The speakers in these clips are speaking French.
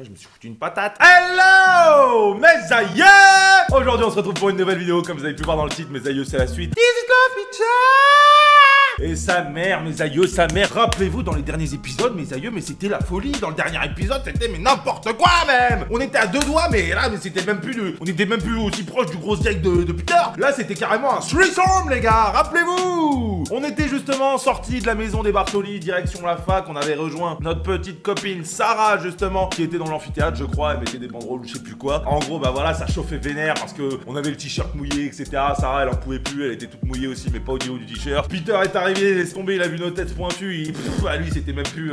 Je me suis foutu une patate. Hello mes aïeux. Aujourd'hui on se retrouve pour une nouvelle vidéo. Comme vous avez pu voir dans le titre, mes aïeux c'est la suite. This is Love Pizza. Et sa mère, mes aïeux, sa mère. Rappelez-vous dans les derniers épisodes, mes aïeux, mais c'était la folie. Dans le dernier épisode, c'était mais n'importe quoi même. On était à deux doigts, mais là, mais c'était même plus on était même plus aussi proche du gros direct de Peter. Là, c'était carrément un threesome, les gars. Rappelez-vous. On était justement sortis de la maison des Bartoli, direction la fac. On avait rejoint notre petite copine Sarah, justement, qui était dans l'amphithéâtre, je crois. Elle mettait des banderoles ou je sais plus quoi. En gros, bah voilà, ça chauffait vénère parce que on avait le t-shirt mouillé, etc. Sarah, elle en pouvait plus. Elle était toute mouillée aussi, mais pas au niveau du t-shirt. Peter est arrivé, laisse tomber, il a vu nos têtes pointues. Lui, c'était même plus.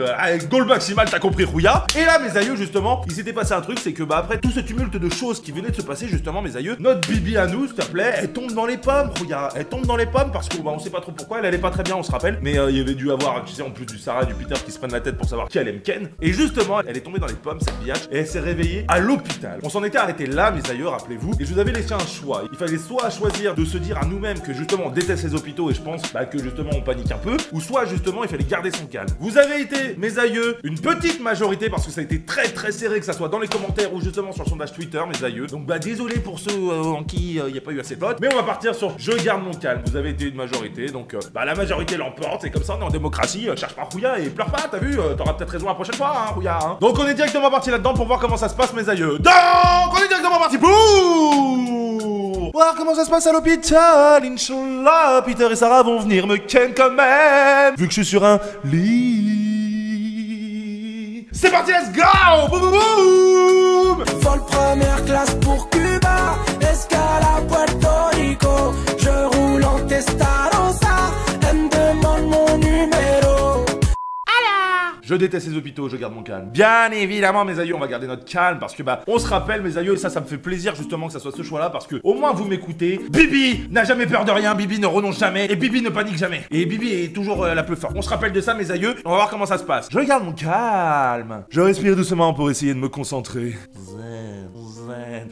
Goal maximal, t'as compris, Rouya. Et là, mes aïeux, justement, il s'était passé un truc, c'est que bah après tout ce tumulte de choses qui venaient de se passer, justement, mes aïeux, notre Bibi à nous, s'il te plaît, elle tombe dans les pommes, Rouya. Elle tombe dans les pommes parce que bah on sait pas trop pourquoi. Elle allait pas très bien, on se rappelle. Mais il y avait dû avoir, tu sais, en plus du Sarah et du Peter qui se prennent la tête pour savoir qui elle aime Ken. Et justement, elle est tombée dans les pommes, cette biatch, et elle s'est réveillée à l'hôpital. On s'en était arrêté là, mes aïeux, rappelez-vous. Et je vous avais laissé un choix. Il fallait soit choisir de se dire à nous-mêmes que justement on déteste les hôpitaux et je pense bah, que justement on panique un peu, ou soit justement il fallait garder son calme. Vous avez été, mes aïeux, une petite majorité parce que ça a été très très serré, que ça soit dans les commentaires ou justement sur le sondage Twitter, mes aïeux. Donc bah désolé pour ceux en qui il n'y a pas eu assez de votes, mais on va partir sur je garde mon calme. Vous avez été une majorité, donc bah la majorité l'emporte, c'est comme ça, on est en démocratie, cherche pas Rouya et pleure pas, t'as vu, t'auras peut-être raison la prochaine fois, hein, Rouya, hein. Donc on est directement parti là-dedans pour voir comment ça se passe, mes aïeux. Donc on est directement parti pour voir comment ça se passe à l'hôpital. Inch'Allah, Peter et Sarah vont venir me ken quand même, vu que je suis sur un lit. C'est parti, let's go. Boum boum boum. Vol première classe pour Cuba, escale à Puerto Rico. Je roule en Testarossa, elle me demande mon numéro. Je déteste les hôpitaux, je garde mon calme. Bien évidemment, mes aïeux, on va garder notre calme parce que bah, on se rappelle, mes aïeux, et ça me fait plaisir justement que ça soit ce choix-là parce que au moins vous m'écoutez. Bibi n'a jamais peur de rien, Bibi ne renonce jamais et Bibi ne panique jamais. Et Bibi est toujours la plus forte. On se rappelle de ça, mes aïeux. On va voir comment ça se passe. Je garde mon calme. Je respire doucement pour essayer de me concentrer. Zen, zen.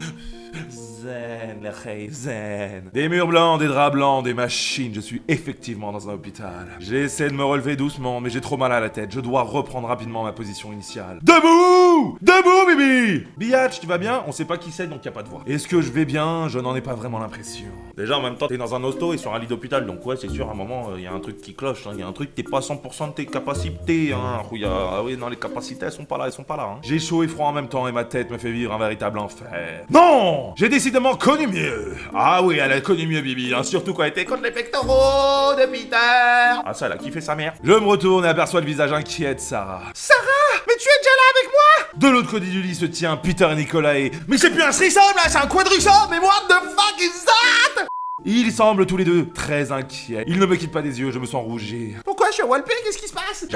Zen, les rêves zen. Des murs blancs, des draps blancs, des machines. Je suis effectivement dans un hôpital. J'essaie de me relever doucement, mais j'ai trop mal à la tête. Je dois reprendre rapidement ma position initiale. Debout! Debout, Bibi! Biatch, tu vas bien? On sait pas qui c'est, donc y a pas de voix. Est-ce que je vais bien? Je n'en ai pas vraiment l'impression. Déjà, en même temps, t'es dans un hosto et sur un lit d'hôpital, donc ouais, c'est sûr, à un moment, y a un truc qui cloche. Y a un truc, t'es pas 100% de tes capacités, hein. Ah oui, non, les capacités, elles sont pas là, hein. J'ai chaud et froid en même temps et ma tête me fait vivre un véritable enfer. Non! J'ai décidément connu mieux. Ah oui, elle a connu mieux, Bibi, hein, surtout quand elle était contre les pectoraux de Peter. Ah ça, elle a kiffé sa mère. Je me retourne et aperçois le visage inquiet de Sarah. Sarah! Mais tu es déjà là avec moi? De l'autre côté du lit se tient Peter et Nicolae. Mais c'est plus un threesome là, c'est un quadrisome. Mais what the fuck is that? Ils semblent tous les deux très inquiets. Ils ne me quittent pas des yeux, je me sens rougir. Pourquoi je suis à Walpé? Qu'est-ce qui se passe?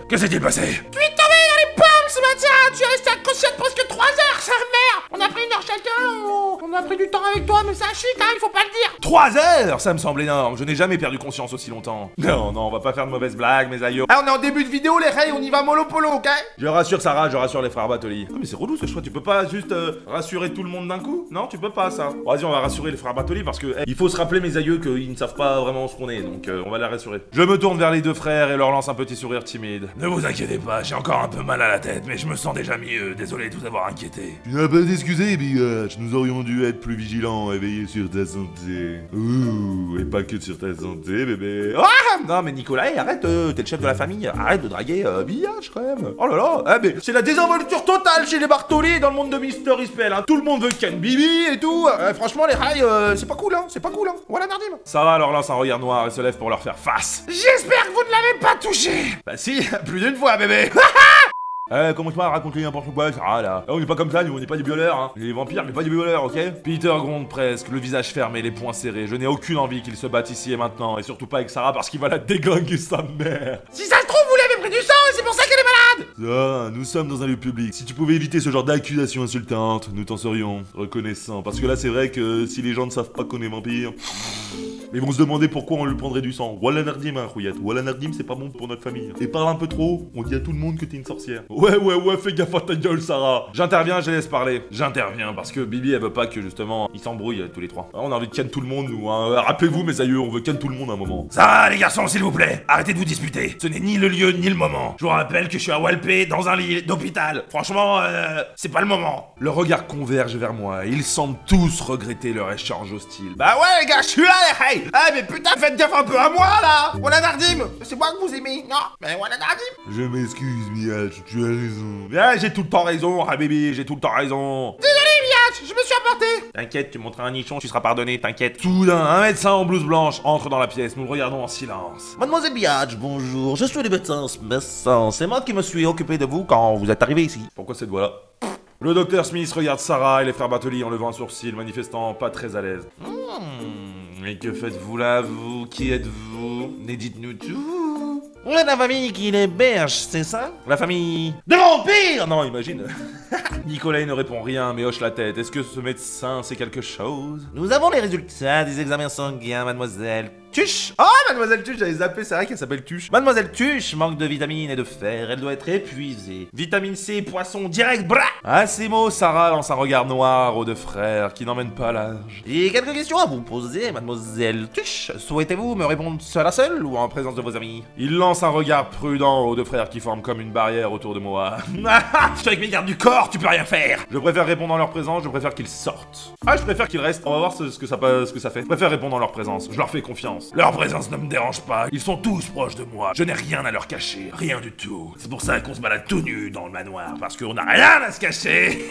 Que s'est-il passé? Tu es tombé dans les pommes ce matin. Tu es resté inconsciente presque 3 heures, sa mère. On a pris une heure chacun. On a pris du temps avec toi, mais c'est un shit, hein, il faut pas le dire. 3 heures? Ça me semble énorme. Je n'ai jamais perdu conscience aussi longtemps. Non, on va pas faire de mauvaises blagues, mes aïeux. Ah, on est en début de vidéo, les rails, on y va mollo polo, ok? Je rassure Sarah, je rassure les frères Batoli. Ah, mais c'est relou ce choix. Tu peux pas juste rassurer tout le monde d'un coup? Non, tu peux pas ça. Bon, vas-y, on va rassurer les frères Batoli parce que il faut se rappeler, mes aïeux, qu'ils ne savent pas vraiment ce qu'on est, donc on va les rassurer. Je me tourne vers les deux frères et leur lance un petit sourire timide. Ne vous inquiétez pas, j'ai encore un peu mal à la tête, mais je me sens déjà mieux. Désolé de vous avoir inquiété. Tu n'as pas d'excuser, Biatch. Nous aurions dû être plus vigilants et veiller sur ta santé. Ouh, et pas que sur ta santé, bébé. Ah non, mais Nicolas, arrête, t'es le chef de la famille. Arrête de draguer Biatch, quand même. Oh là là, ah, mais c'est la désinvolture totale chez les Bartoli dans le monde de Mister Ispel, hein. Tout le monde veut Ken Bibi et tout. Franchement, les rails, c'est pas cool, hein. C'est pas cool, hein. Voilà, Nardim. Sarah leur lance un regard noir et se lève pour leur faire face. J'espère que vous ne l'avez pas touché. Bah si, plus d'une fois, bébé. Comment tu m'as raconté n'importe quoi, Sarah, là. On est pas comme ça, nous, on n'est pas des violeurs, hein. Les vampires, mais pas des violeurs, ok? Peter gronde presque, le visage fermé, les poings serrés. Je n'ai aucune envie qu'ils se battent ici et maintenant, et surtout pas avec Sarah parce qu'il va la déglinguer sa mère. Si ça se trouve, vous l'avez pris du sang et c'est pour ça qu'elle est malade. Ça, nous sommes dans un lieu public. Si tu pouvais éviter ce genre d'accusations insultantes, nous t'en serions reconnaissants. Parce que là, c'est vrai que si les gens ne savent pas qu'on est vampire... Ils vont se demander pourquoi on lui prendrait du sang. Wallah Nardim, hein, Rouillette. Wallah Nardim, c'est pas bon pour notre famille. Et parle un peu trop, on dit à tout le monde que t'es une sorcière. Ouais, fais gaffe à ta gueule, Sarah. J'interviens, je les laisse parler. J'interviens parce que Bibi, elle veut pas que justement, ils s'embrouillent tous les trois. On a envie de ken tout le monde, nous, hein. Rappelez-vous, mes aïeux, on veut ken tout le monde à un moment. Ça, les garçons, s'il vous plaît, arrêtez de vous disputer. Ce n'est ni le lieu, ni le moment. Je vous rappelle que je suis à Walpé dans un lit d'hôpital. Franchement, c'est pas le moment. Le regard converge vers moi. Ils semblent tous regretter leur échange hostile. Bah ouais les gars, je suis là les hey. Ah mais putain, faites gaffe un peu à moi là. Voilà Nardim, c'est moi que vous aimez. Non, mais voilà Nardim. Je m'excuse Miach, tu as raison. Ah, j'ai tout le temps raison, Habibi, j'ai tout le temps raison. Je me suis apporté. T'inquiète, tu montreras un nichon, tu seras pardonné, t'inquiète. Soudain, un médecin en blouse blanche entre dans la pièce, nous le regardons en silence. Mademoiselle Biatch, bonjour, je suis le médecin Smith. C'est moi qui me suis occupé de vous quand vous êtes arrivé ici. Pourquoi cette voix-là? Le docteur Smith regarde Sarah et les frères Bartoli en levant un sourcil, manifestant pas très à l'aise. Mais que faites-vous là, vous? Qui êtes-vous? Mais dites-nous tout. Vous êtes la famille qui l'héberge, c'est ça? La famille... de vampires. Non, imagine. Nicolas ne répond rien, mais hoche la tête. Est-ce que ce médecin sait quelque chose? Nous avons les résultats des examens sanguins, mademoiselle Tuche. Oh, mademoiselle Tuche, j'avais zappé, c'est vrai qu'elle s'appelle Tuche. Mademoiselle Tuche manque de vitamines et de fer, elle doit être épuisée. Vitamine C, poisson, direct, bras. À ces mots, Sarah lance un regard noir aux deux frères qui n'emmènent pas l'âge. Et quelques questions à vous poser, mademoiselle Tuche. Souhaitez-vous me répondre seul à seul ou en présence de vos amis? Il lance un regard prudent aux deux frères qui forment comme une barrière autour de moi. Je suis avec mes gardes du corps, tu peux rien faire. Je préfère répondre en leur présence, je préfère qu'ils sortent. Ah, je préfère qu'ils restent, on va voir ce que ça fait. Je préfère répondre en leur présence, je leur fais confiance. Leur présence ne me dérange pas, ils sont tous proches de moi. Je n'ai rien à leur cacher, rien du tout. C'est pour ça qu'on se balade tout nu dans le manoir, parce qu'on n'a rien à se cacher.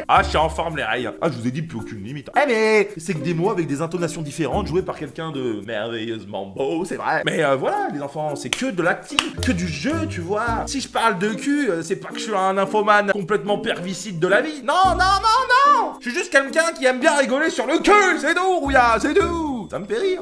Ah, je suis en forme les rails. Ah, je vous ai dit plus aucune limite. Eh mais, c'est que des mots avec des intonations différentes joués par quelqu'un de merveilleusement beau, c'est vrai. Mais voilà, les enfants, c'est que de l'acting, que du jeu, tu vois. Si je parle de cul, c'est pas que je suis un infomane complètement pervicide de la vie. Non, non, non, non. Je suis juste quelqu'un qui aime bien rigoler sur le cul, c'est tout, Rouya, c'est tout. Ça me fait rire.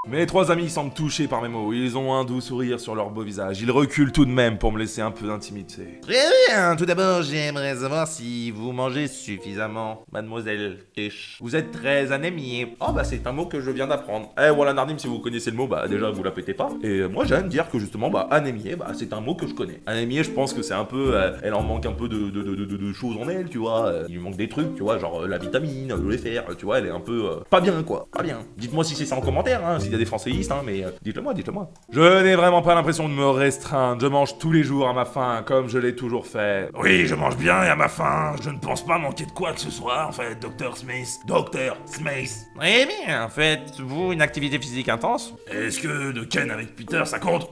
Mes trois amis semblent touchés par mes mots, ils ont un doux sourire sur leur beau visage, ils reculent tout de même pour me laisser un peu d'intimité. Très bien, tout d'abord j'aimerais savoir si vous mangez suffisamment, mademoiselle Tuche. Vous êtes très anémiée. Oh bah c'est un mot que je viens d'apprendre. Eh voilà Nardim, si vous connaissez le mot, bah déjà vous la pétez pas. Et moi j'aime dire que justement, bah anémiée, bah c'est un mot que je connais. Anémiée, je pense que c'est un peu, elle en manque un peu de choses en elle, tu vois. Il lui manque des trucs, tu vois, genre la vitamine, le fer, tu vois, elle est un peu pas bien quoi, pas bien. Dites-moi si c'est ça en commentaire, hein. Il y a des françaisistes, hein, mais dites-le moi, dites-le moi. Je n'ai vraiment pas l'impression de me restreindre, je mange tous les jours à ma faim, comme je l'ai toujours fait. Oui, je mange bien et à ma faim, je ne pense pas manquer de quoi que ce soit, en fait, Dr. Smith. Dr. Smith. Très bien, faites-vous une activité physique intense? Est-ce que de Ken avec Peter, ça compte?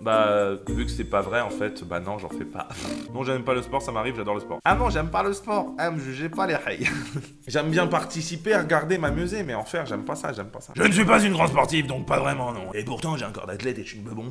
Bah, vu que c'est pas vrai, en fait, bah non, j'en fais pas. Non, j'aime pas le sport, ça m'arrive, j'adore le sport. Ah non, j'aime pas le sport, me jugez pas les rails. J'aime bien participer, regarder, m'amuser, mais en faire, j'aime pas ça, j'aime pas ça. Je ne suis pas une grande sportive, donc pas vraiment, non. Et pourtant, j'ai un corps d'athlète et je suis une bebon.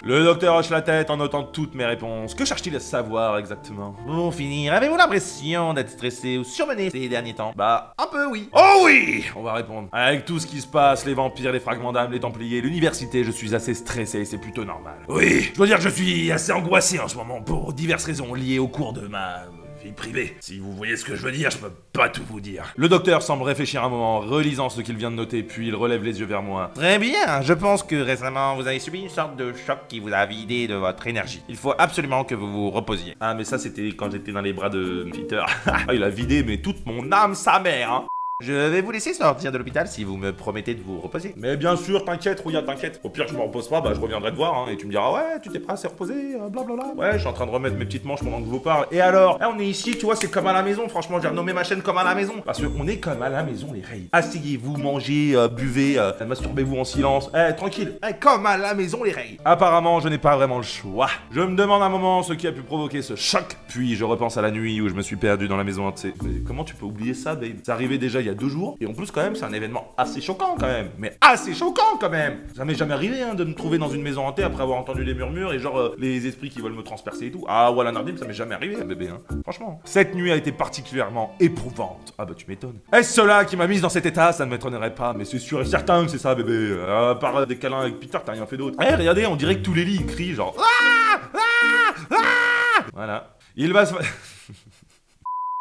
Le docteur hoche la tête en notant toutes mes réponses. Que cherche-t-il à savoir exactement? Pour finir, avez-vous l'impression d'être stressé ou surmené ces derniers temps? Bah, un peu oui. Oh oui! On va répondre. Avec tout ce qui se passe, les vampires, les fragments d'âme, les templiers, l'université, je suis assez stressé, c'est plutôt normal. Oui, je dois dire que je suis assez angoissé en ce moment pour diverses raisons liées au cours de ma vie privée. Si vous voyez ce que je veux dire, je peux pas tout vous dire. Le docteur semble réfléchir un moment, relisant ce qu'il vient de noter, puis il relève les yeux vers moi. Très bien, je pense que récemment vous avez subi une sorte de choc qui vous a vidé de votre énergie. Il faut absolument que vous vous reposiez. Ah mais ça c'était quand j'étais dans les bras de Peter. Ah, il a vidé mais toute mon âme sa mère, hein. Je vais vous laisser sortir de l'hôpital si vous me promettez de vous reposer. Mais bien sûr, t'inquiète, Rouya, t'inquiète. Au pire, je me repose pas, bah je reviendrai te voir, hein, et tu me diras, ouais, tu t'es pas assez reposé, blablabla. Ouais, je suis en train de remettre mes petites manches pendant que je vous parle. Et alors, on est ici, tu vois, c'est comme à la maison, franchement, j'ai renommé ma chaîne comme à la maison. Parce qu'on est comme à la maison, les rails. Asseyez-vous, mangez, buvez, masturbez-vous en silence. Tranquille, comme à la maison, les rails. Apparemment, je n'ai pas vraiment le choix. Je me demande un moment ce qui a pu provoquer ce choc, puis je repense à la nuit où je me suis perdu dans la maison hantée. Mais comment tu peux oublier ça, babe? C'est arrivé déjà il y a 2 jours, et en plus, quand même, c'est un événement assez choquant quand même. Mais assez choquant quand même. Ça m'est jamais arrivé hein, de me trouver dans une maison hantée après avoir entendu les murmures et genre les esprits qui veulent me transpercer et tout. Ah voilà Nardim, ça m'est jamais arrivé bébé hein. Franchement. Cette nuit a été particulièrement éprouvante. Ah bah tu m'étonnes. Est-ce cela qui m'a mise dans cet état? Ça ne m'étonnerait pas. Mais c'est sûr et certain que c'est ça bébé. À part des câlins avec Peter, t'as rien fait d'autre. Eh regardez, on dirait que tous les lits ils crient genre. Ah ah ah. Voilà. Il va se...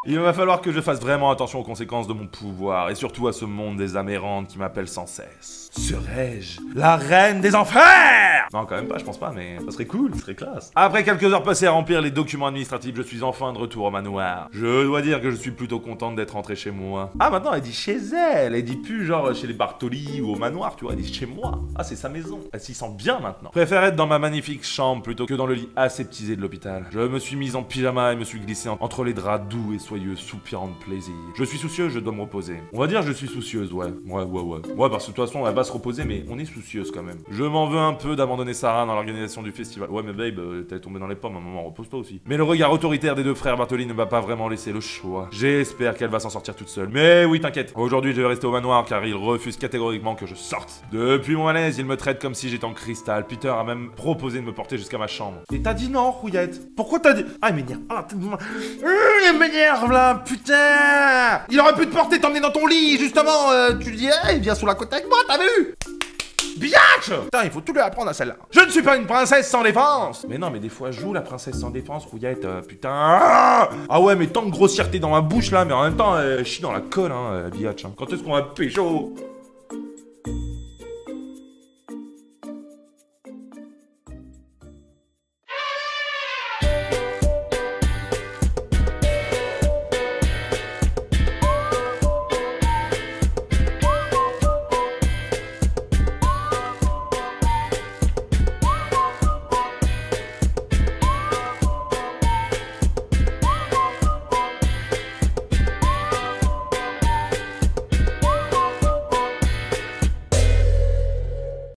Il va falloir que je fasse vraiment attention aux conséquences de mon pouvoir, et surtout à ce monde des amérantes qui m'appelle sans cesse. Serais-je la reine des enfers? Non, quand même pas, je pense pas, mais ça serait cool, ça serait classe. Après quelques heures passées à remplir les documents administratifs, je suis enfin de retour au manoir. Je dois dire que je suis plutôt contente d'être rentré chez moi. Ah, maintenant elle dit chez elle dit plus genre chez les Bartoli ou au manoir, tu vois, elle dit chez moi. Ah, c'est sa maison, elle s'y sent bien maintenant. Je préfère être dans ma magnifique chambre plutôt que dans le lit aseptisé de l'hôpital. Je me suis mise en pyjama et me suis glissé entre les draps doux et soyeux, soupirant de plaisir. Je suis soucieuse, je dois me reposer. On va dire je suis soucieuse, ouais. Ouais, parce que de toute façon, elle va se reposer, mais on est soucieuse quand même. Je m'en veux un peu d'abandonner Sarah dans l'organisation du festival. Ouais, mais babe, t'es tombé dans les pommes, à un moment, repose-toi aussi. Mais le regard autoritaire des deux frères Bartoli ne m'a pas vraiment laissé le choix. J'espère qu'elle va s'en sortir toute seule. Mais oui, t'inquiète. Aujourd'hui, je vais rester au manoir car il refuse catégoriquement que je sorte. Depuis mon malaise, il me traite comme si j'étais en cristal. Peter a même proposé de me porter jusqu'à ma chambre. Et t'as dit non, Rouillette? Pourquoi t'as dit... Ah, il m'énerve. Ah, il m'énerve là, putain! Il aurait pu te porter, t'emmener dans ton lit, justement. Tu lui dis, hey, viens sous la côte avec moi, t'as vu? Biatch! Putain, il faut tout lui apprendre à celle-là. Je ne suis pas une princesse sans défense! Mais non, mais des fois, je joue la princesse sans défense, Rouillette, putain. Ah ouais, mais tant de grossièreté dans ma bouche là, mais en même temps, chie dans la colle, hein, biatch. Hein. Quand est-ce qu'on va pécho?